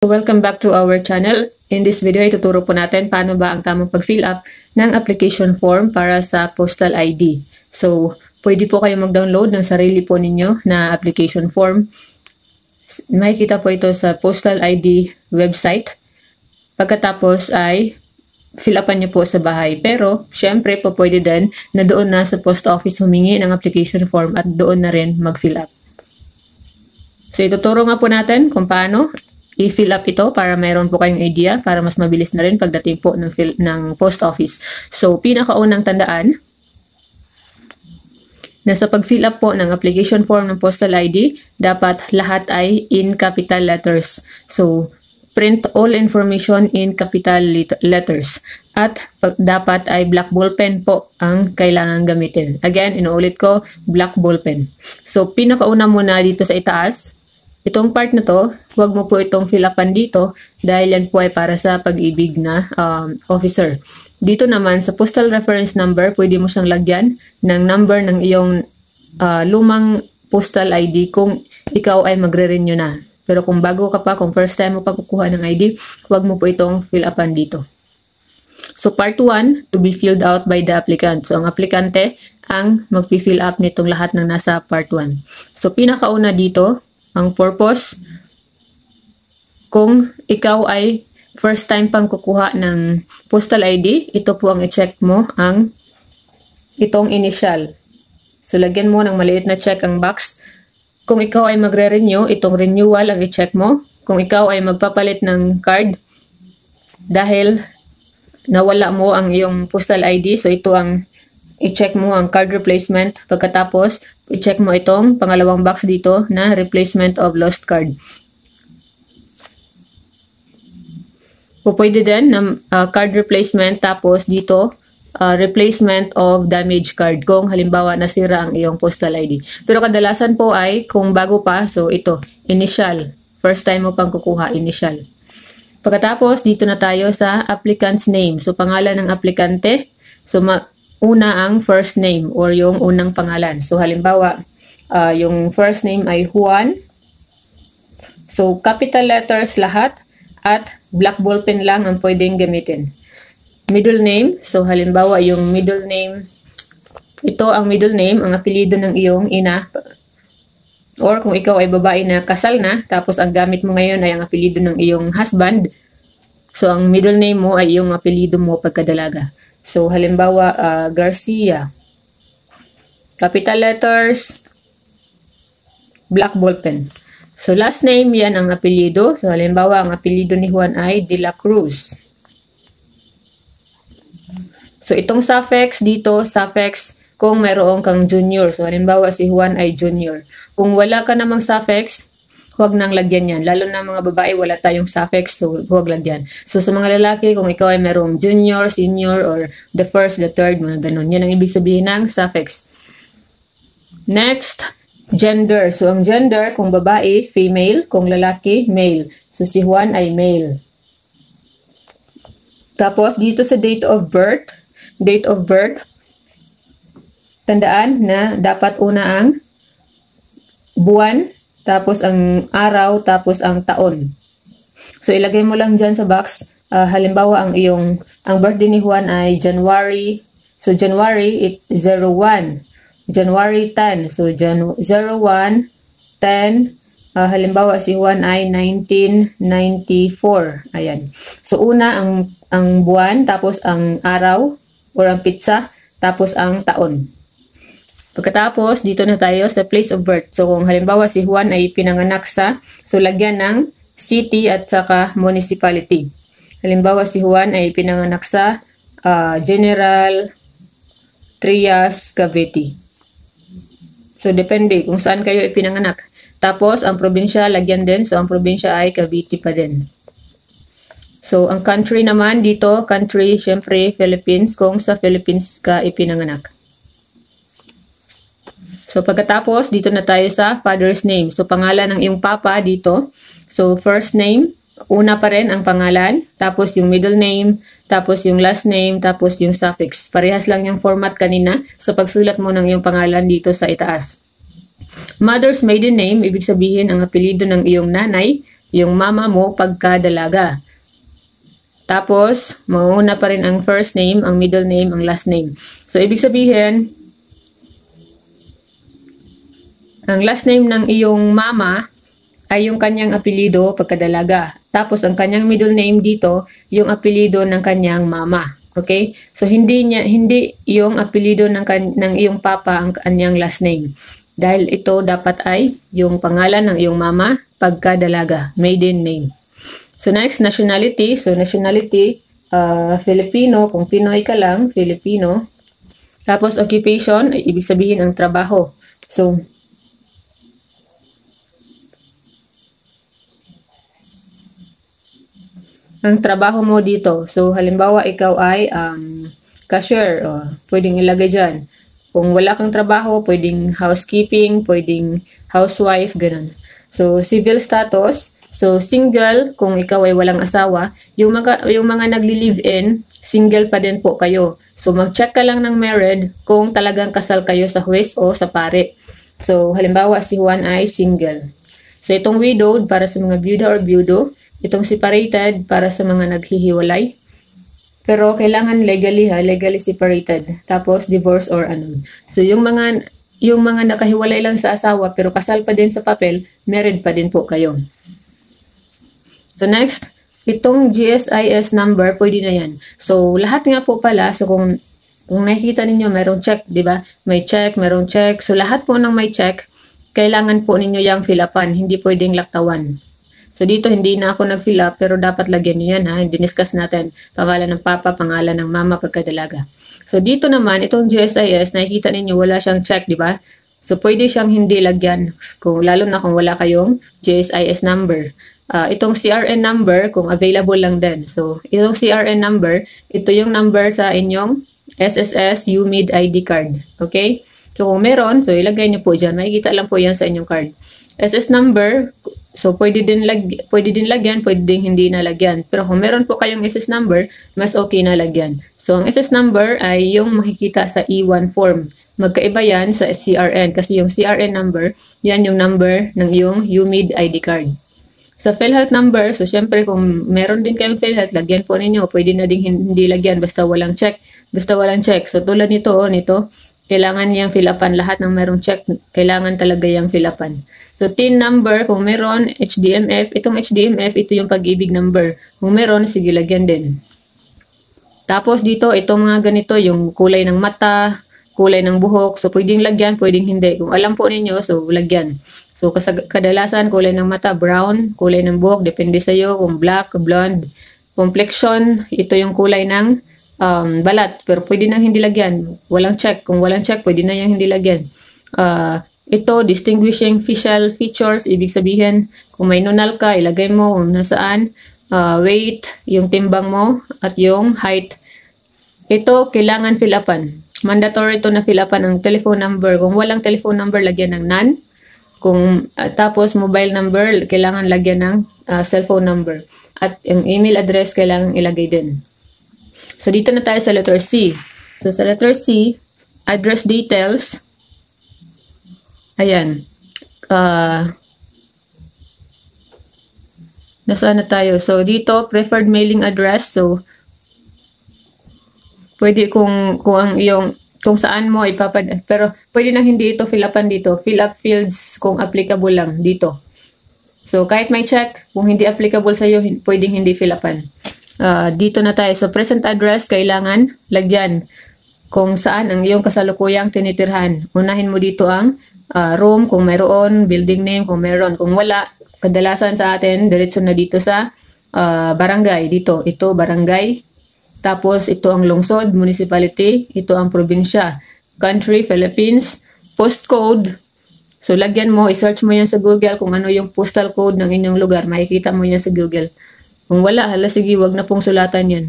Welcome back to our channel. In this video, ituturo po natin paano ba ang tamang pag-fill up ng application form para sa postal ID. So, pwede po kayo mag-download ng sarili po ninyo na application form. Makikita po ito sa postal ID website. Pagkatapos ay fill upan niyo po sa bahay. Pero, syempre po pwede din na doon na sa post office humingi ng application form at doon na rin mag-fill up. So, ituturo nga po natin kung paano i-fill up ito para mayroon po kayong idea para mas mabilis na rin pagdating po ng post office. So, pinakaunang tandaan na sa pag-fill up po ng application form ng postal ID, dapat lahat ay in capital letters. So, print all information in capital letters. At dapat ay black ballpen po ang kailangan gamitin. Again, inuulit ko, black ballpen. So, pinakauna muna dito sa itaas, itong part na to, huwag mo po itong fill upan dito dahil yan po ay para sa pag-ibig na officer. Dito naman sa postal reference number, pwede mo siyang lagyan ng number ng iyong lumang postal ID kung ikaw ay magre-renew na. Pero kung bago ka pa, kung first time mo pa kukuha ng ID, huwag mo po itong fill upan dito. So part 1, to be filled out by the applicant. So ang aplikante ang mag-fill up nitong lahat ng nasa part 1. So pinakauna dito, ang purpose, kung ikaw ay first time pang kukuha ng postal ID, ito po ang i-check mo, ang itong initial. So, lagyan mo ng maliit na check ang box. Kung ikaw ay magre-renew, itong renewal ang i-check mo. Kung ikaw ay magpapalit ng card, dahil nawala mo ang iyong postal ID, so ito ang i-check mo ang card replacement. Pagkatapos, i-check mo itong pangalawang box dito na replacement of lost card. O pwede din na card replacement, tapos dito, replacement of damaged card kung halimbawa nasira ang iyong postal ID. Pero kadalasan po ay kung bago pa, so ito, initial. First time mo pang kukuha, initial. Pagkatapos, dito na tayo sa applicant's name. So, pangalan ng aplikante. So, una ang first name or yung unang pangalan. So, halimbawa, yung first name ay Juan. So, capital letters lahat at black ballpen lang ang pwedeng gamitin. Middle name. So, halimbawa, yung middle name, ito ang middle name, ang apelido ng iyong ina. Or kung ikaw ay babae na kasal na, tapos ang gamit mo ngayon ay ang apelido ng iyong husband. So, ang middle name mo ay yung apelido mo pagkadalaga. So, halimbawa, Garcia. Capital letters, black ballpen. So, last name, yan ang apelido. So, halimbawa, ang apelido ni Juan ay De La Cruz. So, itong suffix dito, suffix kung mayroon kang junior. So, halimbawa, si Juan ay junior. Kung wala ka namang suffix, huwag nang lagyan yan. Lalo na mga babae, wala tayong suffix, so huwag lagyan. So, sa mga lalaki, kung ikaw ay merong junior, senior, or the first, the third, mga ganun. Yan ang ibig sabihin ng suffix. Next, gender. So, ang gender, kung babae, female. Kung lalaki, male. So, si Juan ay male. Tapos, dito sa date of birth, tandaan na dapat una ang buwan, tapos ang araw, tapos ang taon. So, ilagay mo lang dyan sa box. Halimbawa, ang birthday ni Juan ay January. So, January 01. January 10. So, 01, 10. Halimbawa, si Juan ay 1994. Ayan. So, una ang buwan, tapos ang araw, or ang pitsa, tapos ang taon. Pagkatapos, dito na tayo sa place of birth. So, kung halimbawa si Juan ay pinanganak sa, so lagyan ng city at saka municipality. Halimbawa si Juan ay pinanganak sa General Trias, Cavite. So, depende kung saan kayo ipinanganak. Tapos, ang probinsya, lagyan din. So, ang probinsya ay Cavite pa din. So, ang country naman dito, country, syempre, Philippines, kung sa Philippines ka ipinanganak. So, pagkatapos, dito na tayo sa father's name. So, pangalan ng iyong papa dito. So, first name, una pa rin ang pangalan, tapos yung middle name, tapos yung last name, tapos yung suffix. Parehas lang yung format kanina. So, pagsulat mo ng iyong pangalan dito sa itaas. Mother's maiden name, ibig sabihin ang apelido ng iyong nanay. yung mama mo pagkadalaga. Tapos, mauna pa rin ang first name, ang middle name, ang last name. So, ibig sabihin, ang last name ng iyong mama ay yung kanyang apelido pagkadalaga. Tapos, ang kanyang middle name dito, yung apelido ng kanyang mama. Okay? So, hindi yung apelido ng iyong papa ang kanyang last name. Dahil ito dapat ay yung pangalan ng iyong mama pagkadalaga, maiden name. So next, nationality. So nationality, Filipino, kung Pinoy ka lang, Filipino. Tapos occupation, ay ibig sabihin ang trabaho. So ang trabaho mo dito. So halimbawa ikaw ay cashier, pwedeng ilagay dyan. Kung wala kang trabaho, pwedeng housekeeping, pwedeng housewife, ganun. So civil status, so single, kung ikaw ay walang asawa, yung mga nagli-live-in, single pa din po kayo. So mag-check ka lang ng married kung talagang kasal kayo sa huwes o sa pare. So halimbawa si Juan ay single. So itong widowed para sa mga byuda or byudo, itong separated para sa mga naghihiwalay. Pero kailangan legally separated. Tapos divorce or ano. So yung mga nakahiwalay lang sa asawa pero kasal pa din sa papel, married pa din po kayo. So next, itong GSIS number, pwede na yan. So lahat nga po pala, so kung nakikita ninyo, mayroong check, di ba? May check, mayroong check. So lahat po ng may check, kailangan po ninyo yung fill upan, hindi pwedeng laktawan. So dito hindi na ako nag-fill up, pero dapat lagyan niyo yan ha. Diniscuss natin, pangalan ng papa, pangalan ng mama, pagkadalaga. So dito naman, itong GSIS, nakikita ninyo, wala siyang check, di ba? So pwede siyang hindi lagyan, lalo na kung wala kayong GSIS number. Itong CRN number, kung available lang din. So, itong CRN number, ito yung number sa inyong SSS UMID ID card. Okay? So, kung meron, so ilagay nyo po dyan. Makikita lang po yan sa inyong card. SS number, so pwede din lagyan, pwede din hindi nalagyan. Pero kung meron po kayong SS number, mas okay na lagyan. So, ang SS number ay yung makikita sa E1 form. Magkaiba yan sa CRN kasi yung CRN number, yan yung number ng iyong UMID ID card. Sa PhilHealth number, so syempre kung meron din kayong PhilHealth, lagyan po ninyo. Pwede na din hindi lagyan basta walang check. So tulad nito, kailangan niyang fill upan lahat ng merong check. Kailangan talaga yung fill upan. So TIN number, kung meron, HDMF. Itong HDMF, ito yung pag-ibig number. Kung meron, sige lagyan din. Tapos dito, itong mga ganito, yung kulay ng mata, kulay ng buhok. So pwedeng lagyan, pwedeng hindi. Kung alam po ninyo, so lagyan. So, kadalasan, kulay ng mata, brown, kulay ng buhok, depende sa'yo, kung black, blonde. Complexion, ito yung kulay ng balat, pero pwede nang hindi lagyan. Walang check. Kung walang check, pwede na yung hindi lagyan. Ito, distinguishing facial features, ibig sabihin, kung may nunal ka, ilagay mo kung nasaan. Weight, yung timbang mo, at yung height. Ito, kailangan fill upan. Mandatory ito na fill upan ang telephone number. Kung walang telephone number, lagyan ng none. Tapos mobile number, kailangan lagyan ng cellphone number. At yung email address, kailangan ilagay din. So, dito na tayo sa letter C. So, sa letter C, address details. Ayan. Nasaan na tayo? So, dito, preferred mailing address. So, pwede kung saan mo pero pwede nang hindi ito fill upan dito. Fill up fields kung applicable lang dito. So, kahit may check, kung hindi applicable sa'yo, pwedeng hindi fill upan. Dito na tayo. So, present address, kailangan lagyan kung saan ang iyong kasalukuyang tinitirhan. Unahin mo dito ang room kung mayroon, building name kung mayroon. Kung wala, kadalasan sa atin, diretso na dito sa barangay. Dito, ito barangay. Tapos, ito ang lungsod, municipality. Ito ang probinsya. Country, Philippines. Postcode. So, lagyan mo, i-search mo yan sa Google kung ano yung postal code ng inyong lugar. Makikita mo yan sa Google. Kung wala, sige, wag na pong sulatan yan.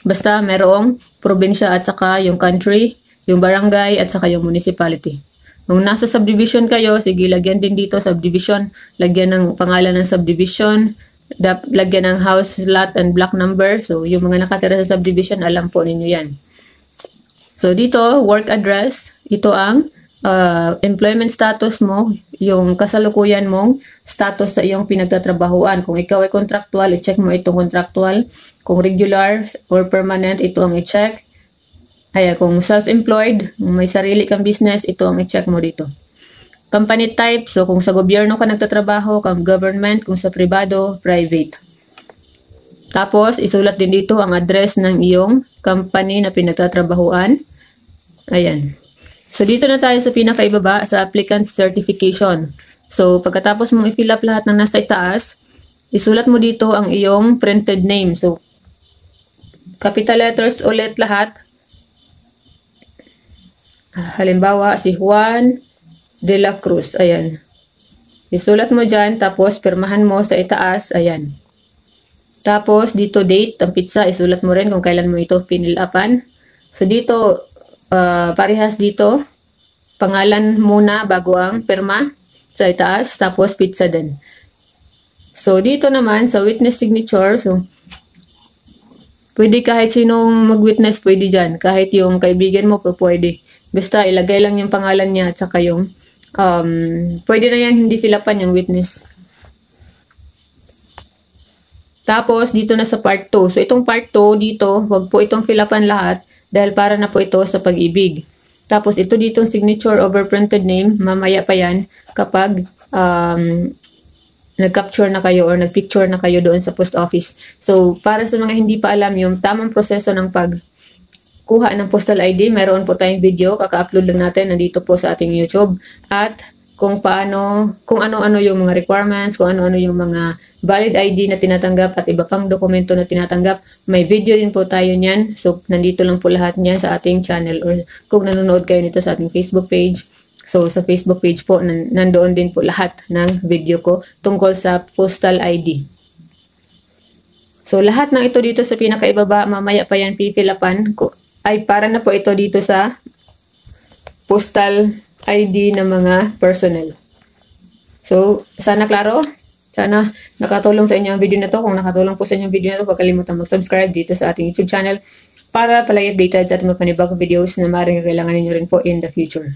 Basta, merong probinsya at saka yung country, yung barangay at saka yung municipality. Kung nasa subdivision kayo, sige, lagyan din dito subdivision. Lagyan ng pangalan ng subdivision. Lagyan ng house, lot, and block number. So, yung mga nakatira sa subdivision, alam po ninyo yan. So, dito, work address. Ito ang employment status mo, yung kasalukuyan mong status sa iyong pinagtatrabahuan. Kung ikaw ay contractual, i-check mo itong contractual. Kung regular or permanent, ito ang i-check. Kung self-employed, may sarili kang business, ito ang i-check mo dito. Company type, so kung sa gobyerno ka nagtatrabaho, kung government, kung sa pribado, private. Tapos, isulat din dito ang address ng iyong company na pinagtatrabahuan. Ayan. So, dito na tayo sa pinakaibaba, sa applicant certification. So, pagkatapos mong i-fill up lahat ng nasa itaas, isulat mo dito ang iyong printed name. So, capital letters ulit lahat. Halimbawa, si Juan de la Cruz. Ayan. Isulat mo dyan, tapos pirmahan mo sa itaas. Ayan. Tapos, dito date, ang pizza, isulat mo rin kung kailan mo ito pinil-upan. So, dito, parehas dito, pangalan muna bago ang pirma sa itaas, tapos pizza din. So, dito naman, sa witness signature, so, pwede kahit sinong mag-witness, pwede dyan. Kahit yung kaibigan mo, pwede. Basta, ilagay lang yung pangalan niya at saka yung, pwede na yan hindi fill-upan yung witness. Tapos, dito na sa part 2. So, itong part 2, dito, wag po itong fill-upan lahat dahil para na po ito sa pag-ibig. Tapos, ito ditong signature over printed name, mamaya pa yan kapag nag-capture na kayo or nag-picture na kayo doon sa post office. So, para sa mga hindi pa alam yung tamang proseso ng pagkuha ng postal ID, meron po tayong video, kaka-upload lang natin, nandito po sa ating YouTube. At kung ano-ano yung mga requirements, kung ano-ano yung mga valid ID na tinatanggap at iba pang dokumento na tinatanggap. May video din po tayo niyan. So, nandito lang po lahat niyan sa ating channel or kung nanonood kayo nito sa ating Facebook page. So, sa Facebook page po, nandoon din po lahat ng video ko tungkol sa postal ID. So, lahat ng ito dito sa pinakaibaba, mamaya pa yan pipilapan ko. Ay, para na po ito dito sa postal ID ng mga personnel. So, sana klaro. Sana nakatulong sa inyo ang video na to. Kung nakatulong po sa inyo ang video na to, huwag kalimutan mag-subscribe dito sa ating YouTube channel para palagi updated sa ating mga panibagong videos na maaaring kailangan ninyo rin po in the future.